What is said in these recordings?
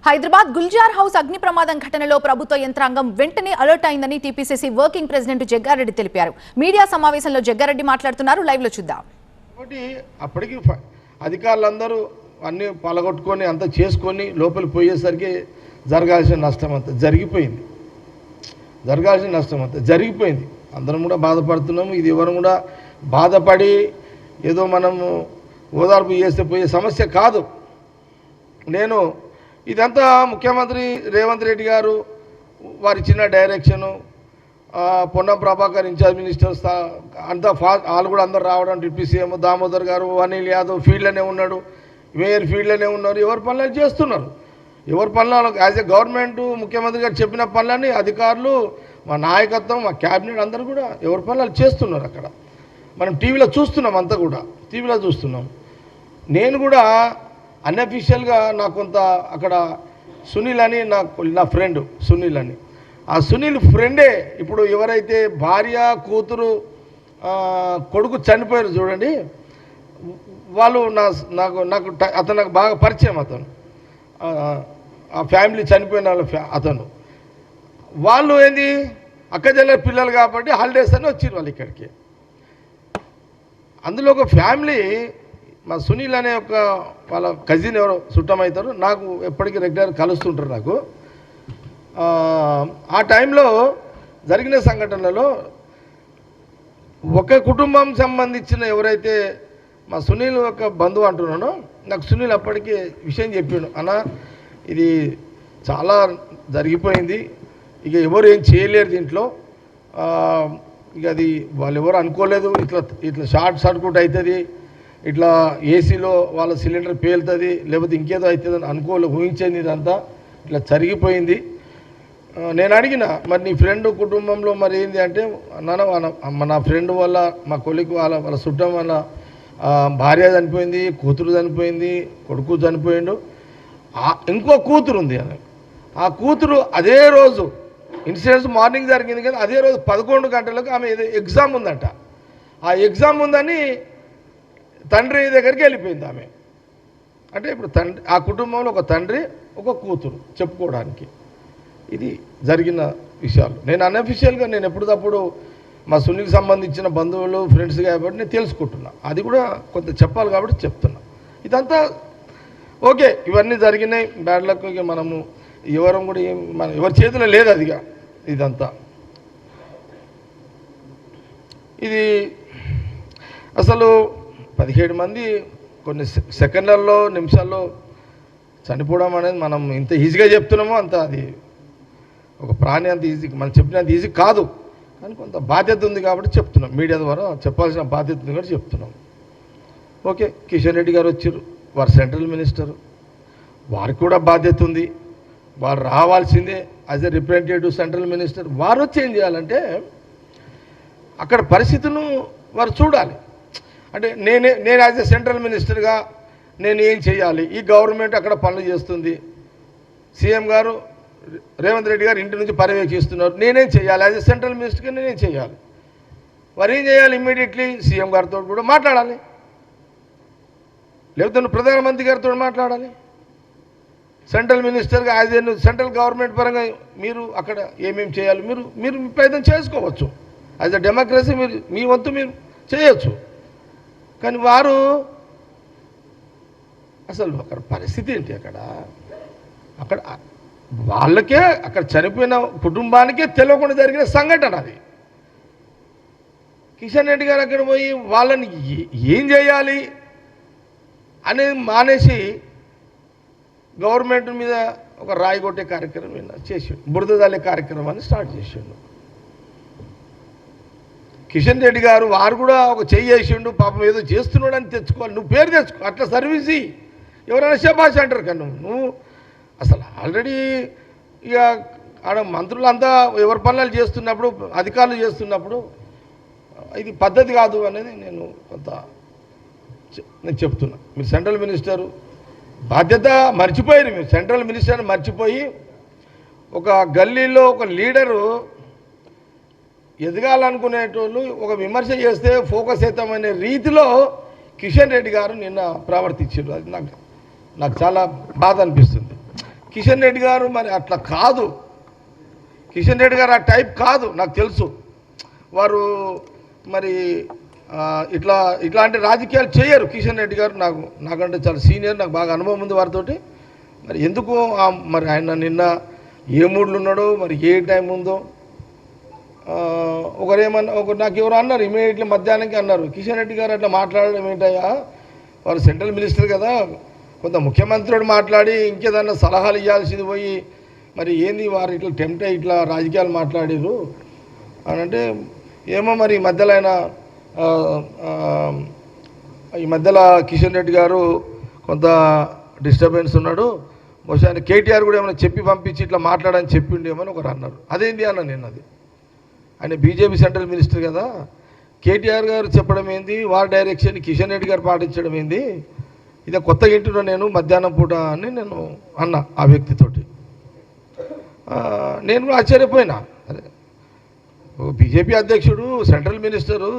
Hyderabad Gulzar house అగ్ని ప్రమాదం ఘటనలో ప్రభుత్వ యంత్రాంగం వెంటనే అలర్ట్ అయిందని టీపీసీసీ వర్కింగ్ ప్రెసిడెంట్ జగ్గారెడ్డి తెలిపారు. మీడియా సమావేశంలో జగ్గారెడ్డి మాట్లాడుతున్నారు. లైవ్ లో చూద్దాం. అప్పటికి అధికారులందరూ అన్ని పలగొట్టుకొని అంతా చేసుకొని లోపలికి పోయేసరికి జరగాల్సిన నష్టం అంతా జరిగిపోయింది. అందరం కూడా బాధపడుతున్నాము. ఇది ఎవరు కూడా బాధపడి ఏదో మనము ఓదార్పు చేస్తే పోయే సమస్య కాదు. నేను ఇదంతా ముఖ్యమంత్రి రేవంత్ రెడ్డి గారు వారి ఇచ్చిన direction, Ponnam Prabhakar in charge minister అంతా వాళ్ళు కూడా అందరు రావడం, డిప్యూటీ సీఎం దామోదర్ గారు, అనిల్ యాదవ్ ఫీల్డ్లోనే ఉన్నాడు, మేయర్ ఫీల్డ్లోనే ఉన్నారు. ఎవరి పనులు చేస్తున్నారు. ఎవరి పనులు యాజ్ ఎ గవర్నమెంట్ ముఖ్యమంత్రి గారు చెప్పిన పనులన్నీ అధికారులు, మా నాయకత్వం, మా క్యాబినెట్ అందరూ కూడా ఎవరి పనులు చేస్తున్నారు. అక్కడ మనం టీవీలో చూస్తున్నాం, అంతా కూడా టీవీలో చూస్తున్నాం. నేను కూడా అన్అఫీషియల్గా నాకు కొంత అక్కడ సునీల్ అని నా ఫ్రెండ్ సునీల్ అని, ఆ సునీల్ ఫ్రెండే ఇప్పుడు ఎవరైతే భార్య కూతురు కొడుకు చనిపోయారు చూడండి, వాళ్ళు నాకు అతను నాకు బాగా పరిచయం. అతను ఆ ఫ్యామిలీ చనిపోయిన అతను వాళ్ళు ఏంది అక్కజల్ల పిల్లలు కాబట్టి హాలిడేస్ అని వచ్చారు వాళ్ళు ఇక్కడికి. అందులో ఒక ఫ్యామిలీ మా సునీల్ అనే ఒక వాళ్ళ కజిన్ ఎవరో చుట్టమవుతారు, నాకు ఎప్పటికీ రెగ్యులర్ కలుస్తుంటారు. నాకు ఆ టైంలో జరిగిన సంఘటనలో ఒక కుటుంబం సంబంధించిన ఎవరైతే మా సునీల్ ఒక బంధువు అంటున్నానో, నాకు సునీల్ అప్పటికి విషయం చెప్పాడు, అన్న ఇది చాలా జరిగిపోయింది, ఇక ఎవరు ఏం చేయలేరు దీంట్లో, ఇక అది వాళ్ళు ఎవరు అనుకోలేదు, ఇట్లా షార్ట్ సర్క్యూట్ అవుతుంది, ఇట్లా ఏసీలో వాళ్ళ సిలిండర్ పేలుతుంది, లేకపోతే ఇంకేదో అవుతుంది అని ఊహించేది, ఇదంతా ఇట్లా జరిగిపోయింది. నేను అడిగిన, మరి నీ ఫ్రెండ్ కుటుంబంలో మరి ఏంది అంటే, నా ఫ్రెండ్ వల్ల మా కొలికి వాళ్ళ చుట్టం వల్ల భార్య చనిపోయింది, కూతురు చనిపోయింది, కొడుకు చనిపోయిండు, ఇంకో కూతురు ఉంది అని. ఆ కూతురు అదే రోజు ఇన్సిడెంట్స్ మార్నింగ్ జరిగింది కదా, అదే రోజు 11 గంటలకు ఆమె ఎగ్జామ్ ఉందంట. ఆ ఎగ్జామ్ ఉందని తండ్రి దగ్గరికి వెళ్ళిపోయింది ఆమె. అంటే ఇప్పుడు ఆ కుటుంబంలో ఒక తండ్రి ఒక కూతురు చెప్పుకోవడానికి ఇది జరిగిన విషయాలు. నేను అన్అఫీషియల్గా నేను ఎప్పటికప్పుడు మా సునీల్కి సంబంధించిన బంధువులు ఫ్రెండ్స్ కాబట్టి నేను తెలుసుకుంటున్నా, అది కూడా కొంత చెప్పాలి కాబట్టి చెప్తున్నా. ఇదంతా ఓకే, ఇవన్నీ జరిగినాయి, బ్యాడ్ లక్. ఇక మనము ఎవరం కూడా ఎవరి చేతిలో లేదు అదిగా. ఇదంతా ఇది అసలు 17 మంది కొన్ని సెకండ్లలో నిమిషాల్లో చనిపోవడం అనేది మనం ఇంత ఈజీగా చెప్తున్నామో అంత అది ఒక ప్రాణి అంత ఈజీ మనం చెప్పినంత ఈజీ కాదు. కానీ కొంత బాధ్యత ఉంది కాబట్టి చెప్తున్నాం, మీడియా ద్వారా చెప్పాల్సిన బాధ్యత ఉంది కాబట్టి చెప్తున్నాం. ఓకే, కిషన్ రెడ్డి గారు వచ్చారు, వారు సెంట్రల్ మినిస్టర్, వారికి కూడా బాధ్యత ఉంది, వారు రావాల్సిందే as a representative central minister. వారు వచ్చి ఏం చేయాలంటే అక్కడ పరిస్థితులను వారు చూడాలి. అంటే నేను యాజ్ ఎ సెంట్రల్ మినిస్టర్గా నేను ఏం చేయాలి, ఈ గవర్నమెంట్ అక్కడ పనులు చేస్తుంది, సీఎం గారు రేవంత్ రెడ్డి గారు ఇంటి నుంచి పర్యవేక్షిస్తున్నారు, నేనేం చేయాలి, యాజ్ ఎ సెంట్రల్ మినిస్టర్గా నేనేం చేయాలి. వారు ఏం చేయాలి, ఇమ్మీడియట్లీ సీఎం గారితో కూడా మాట్లాడాలి, లేకపోతే ప్రధానమంత్రి గారితో మాట్లాడాలి. సెంట్రల్ మినిస్టర్గా యాజ్ ఏ సెంట్రల్ గవర్నమెంట్ పరంగా మీరు అక్కడ ఏమేమి చేయాలి మీరు ప్రయత్నం చేసుకోవచ్చు. యాజ్ ఎ డెమోక్రసీ మీరు మీ వంతు మీరు చేయొచ్చు. కానీ వారు అసలు అక్కడ పరిస్థితి ఏంటి, అక్కడ వాళ్ళకే అక్కడ చనిపోయిన కుటుంబానికే తెలియకుండా జరిగిన సంఘటన అది. కిషన్ రెడ్డి గారు అక్కడ పోయి వాళ్ళని ఏం చేయాలి అనేది మానేసి గవర్నమెంట్ మీద ఒక రాయి కొట్టే కార్యక్రమం చేసాడు, బురద జల్లే కార్యక్రమాన్ని స్టార్ట్ చేసిండు. కిషన్ రెడ్డి గారు వారు కూడా ఒక చెయ్యి చేసిండు, పాపం ఏదో చేస్తున్నాడు అని తెచ్చుకోవాలి, నువ్వు పేరు తెచ్చుకో, అట్లా సర్వీస్ ఎవరైనా శబాష్ అంటారు. కానీ నువ్వు అసలు ఆల్రెడీ ఇక ఆడ మంత్రులంతా ఎవరి పనులు చేస్తున్నప్పుడు, అధికారులు చేస్తున్నప్పుడు ఇది పద్ధతి కాదు అనేది నేను చెప్తున్నా. మీరు సెంట్రల్ మినిస్టరు బాధ్యత మర్చిపోయారు, మీరు సెంట్రల్ మినిస్టర్ని మర్చిపోయి ఒక గల్లీలో ఒక లీడరు ఎదగాలనుకునేటోళ్ళు ఒక విమర్శ చేస్తే ఫోకస్ అవుతామనే రీతిలో కిషన్ రెడ్డి గారు నిన్న ప్రవర్తించారు. అది నాకు చాలా బాధ అనిపిస్తుంది. కిషన్ రెడ్డి గారు మరి అట్లా కాదు, కిషన్ రెడ్డి గారు ఆ టైప్ కాదు, నాకు తెలుసు. వారు మరి ఇట్లాంటి రాజకీయాలు చేయరు కిషన్ రెడ్డి గారు. నాకంటే చాలా సీనియర్, నాకు బాగా అనుభవం ఉంది వారితోటి. మరి ఎందుకు మరి ఆయన నిన్న ఏ మూడ్లు ఉన్నాడో, మరి ఏ టైం ఉందో నాకు ఎవరు అన్నారు ఇమీడియట్లీ మధ్యాహ్నానికి అన్నారు, కిషన్ రెడ్డి గారు అట్లా మాట్లాడడం ఏంటయ్యా, వారు సెంట్రల్ మినిస్టర్ కదా, కొంత ముఖ్యమంత్రుడు మాట్లాడి ఇంకేదన్నా సలహాలు ఇవ్వాల్సింది పోయి మరి ఏంది వారు ఇట్లా టెంప్ట్ అయ్యి ఇట్లా రాజకీయాలు మాట్లాడారు అని అంటే, ఏమో మరి ఈ మధ్యలో కిషన్ రెడ్డి గారు కొంత డిస్టర్బెన్స్ ఉన్నాడు, బహుశా ఆయన కేటీఆర్ కూడా ఏమైనా చెప్పి పంపించి ఇట్లా మాట్లాడని చెప్పిండేమో అని ఒకరు అన్నారు. అదేంటి అన్న నేను, అది ఆయన బీజేపీ సెంట్రల్ మినిస్టర్ కదా, కేటీఆర్ గారు చెప్పడం ఏంది, వారి డైరెక్షన్ కిషన్ రెడ్డి గారు పాటించడం ఏంది, ఇదే కొత్తగా వింటున్నా నేను మధ్యాహ్నం పూట అని నేను అన్నా ఆ వ్యక్తితోటి. నేను కూడా ఆశ్చర్యపోయినా, అదే బీజేపీ అధ్యక్షుడు సెంట్రల్ మినిస్టరు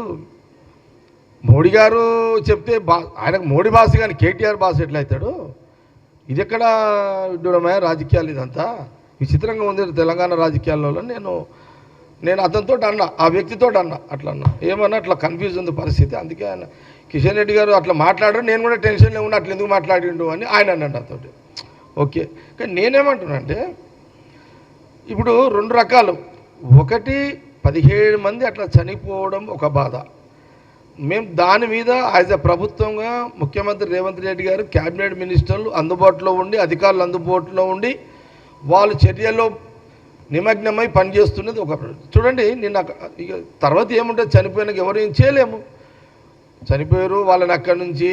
మోడీ గారు చెప్తే ఆయనకు మోడీ భాష కానీ కేటీఆర్ భాష ఎట్లయితాడు, ఇది ఎక్కడ విడ్డూరమైన రాజకీయాలు, ఇదంతా విచిత్రంగా ఉంది తెలంగాణ రాజకీయాల్లో. నేను అతనితో అన్నా, ఆ వ్యక్తితో అన్నా, అట్లా అన్నా, ఏమన్నా అట్లా కన్ఫ్యూజ్ ఉంది పరిస్థితి, అందుకే ఆయన కిషన్ రెడ్డి గారు అట్లా మాట్లాడారు, నేను కూడా టెన్షన్లో ఉన్నా, అట్లా ఎందుకు మాట్లాడిండు అని ఆయన అన్నాడు నాతోటి. ఓకే, కానీ నేనేమంటున్నా అంటే ఇప్పుడు రెండు రకాలు, ఒకటి 17 మంది అట్లా చనిపోవడం ఒక బాధ, మేము దాని మీద యాజ్ ఎ ప్రభుత్వంగా ముఖ్యమంత్రి రేవంత్ రెడ్డి గారు, క్యాబినెట్ మినిస్టర్లు అందుబాటులో ఉండి, అధికారులు అందుబాటులో ఉండి వాళ్ళు చర్యల్లో నిమగ్నమై పనిచేస్తున్నది ఒక. చూడండి నిన్న ఇక తర్వాత ఏముంటుంది, చనిపోయినాక ఎవరు ఏం చేయలేము, చనిపోయారు, వాళ్ళని అక్కడి నుంచి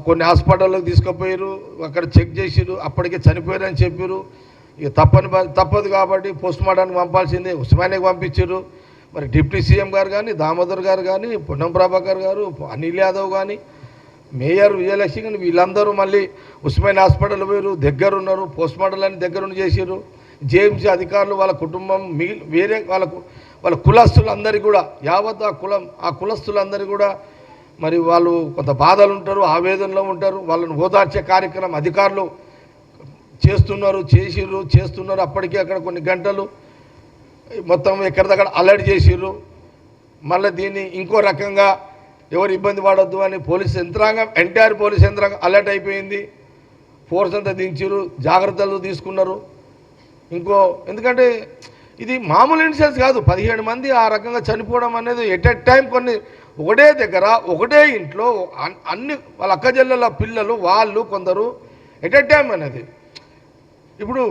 కొన్ని హాస్పిటల్లోకి తీసుకుపోయారు, అక్కడ చెక్ చేసిరు, అప్పటికే చనిపోయారు అని చెప్పారు. ఇక తప్పదు కాబట్టి పోస్ట్ మార్టానికి పంపాల్సిందే, ఉస్మానియాకి పంపించారు. మరి డిప్యూటీ సీఎం గారు కానీ, దామోదర్ గారు కానీ, పొన్నం ప్రభాకర్ గారు, అనిల్ యాదవ్ కానీ, మేయర్ విజయలక్ష్మి కానీ, వీళ్ళందరూ మళ్ళీ ఉస్మానియా హాస్పిటల్ పోయారు, దగ్గర ఉన్నారు, పోస్ట్ మార్టం అని దగ్గరుండి చేసారు. జేఎంసీ అధికారులు వాళ్ళ కుటుంబం వేరే వాళ్ళ కులస్తులందరికీ కూడా యావత్ ఆ కులస్తులందరికీ కూడా మరి వాళ్ళు కొంత బాధలు ఉంటారు, ఆవేదనలో ఉంటారు, వాళ్ళని ఓదార్చే కార్యక్రమం అధికారులు చేస్తున్నారు. అప్పటికే అక్కడ కొన్ని గంటలు మొత్తం ఎక్కడిదక్కడ అలర్ట్ చేసిర్రు. మళ్ళీ దీన్ని ఇంకో రకంగా ఎవరు ఇబ్బంది పడొద్దు అని పోలీస్ యంత్రాంగం, ఎంటైర్ పోలీస్ యంత్రాంగం అలర్ట్ అయిపోయింది, ఫోర్స్ అంతా దించారు, జాగ్రత్తలు తీసుకున్నారు. ఎందుకంటే ఇది మామూలు ఇన్సిడెంట్స్ కాదు, 17 మంది ఆ రకంగా చనిపోవడం అనేది ఎట్ ఎ టైం, కొన్ని ఒకటే దగ్గర ఒకటే ఇంట్లో అన్ని వాళ్ళ అక్కజల్లల పిల్లలు వాళ్ళు కొందరు ఎట్ ఎ టైం అనేది. ఇప్పుడు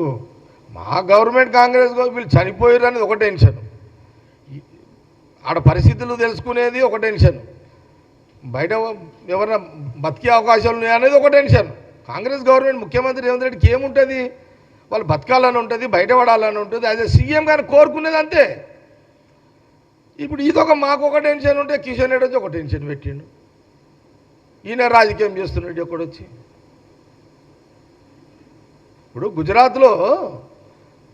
మా గవర్నమెంట్ కాంగ్రెస్ వీళ్ళు చనిపోయారు అనేది ఒక టెన్షన్, ఆడ పరిస్థితులు తెలుసుకునేది ఒక టెన్షన్, బయట ఎవరైనా బతికే అవకాశాలు ఉన్నాయనేది ఒక టెన్షన్. కాంగ్రెస్ గవర్నమెంట్ ముఖ్యమంత్రి రేవంత్ రెడ్డికి ఏముంటుంది, వాళ్ళు బతకాలని ఉంటుంది, బయటపడాలని ఉంటుంది, యాజ్ ఎ సీఎం గారిని కోరుకునేది అంతే. ఇప్పుడు ఇదొక మాకు ఒక టెన్షన్ ఉంటే కిషన్ రెడ్డి వచ్చి ఒక టెన్షన్ పెట్టిండు, ఈయన రాజకీయం చేస్తున్నాడు ఎక్కడొచ్చి. ఇప్పుడు గుజరాత్లో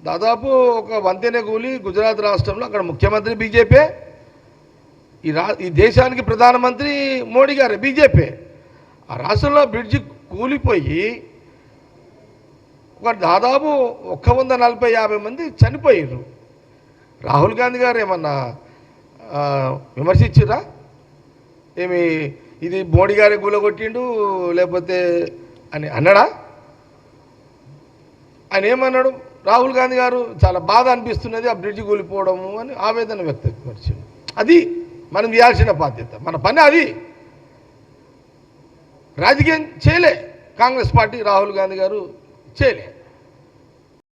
దాదాపు ఒక వంతెన కూలి, గుజరాత్ రాష్ట్రంలో అక్కడ ముఖ్యమంత్రి బీజేపీ, ఈ దేశానికి ప్రధానమంత్రి మోడీ గారు బీజేపీ. ఆ రాష్ట్రంలో బ్రిడ్జి కూలిపోయి ఒక దాదాపు 140-150 మంది చనిపోయారు. రాహుల్ గాంధీ గారు ఏమన్నా విమర్శించిరా, ఏమి ఇది మోడీ గారే కూలగొట్టిండు లేకపోతే అని అన్నాడా? ఆయన ఏమన్నాడు, రాహుల్ గాంధీ గారు చాలా బాధ అనిపిస్తున్నది ఆ బ్రిడ్జి కూలిపోవడము అని ఆవేదన వ్యక్తపరిచాడు. అది మనం చేయాల్సిన బాధ్యత, మన పని అది. రాజకీయం చేయలే కాంగ్రెస్ పార్టీ, రాహుల్ గాంధీ గారు చేయలే.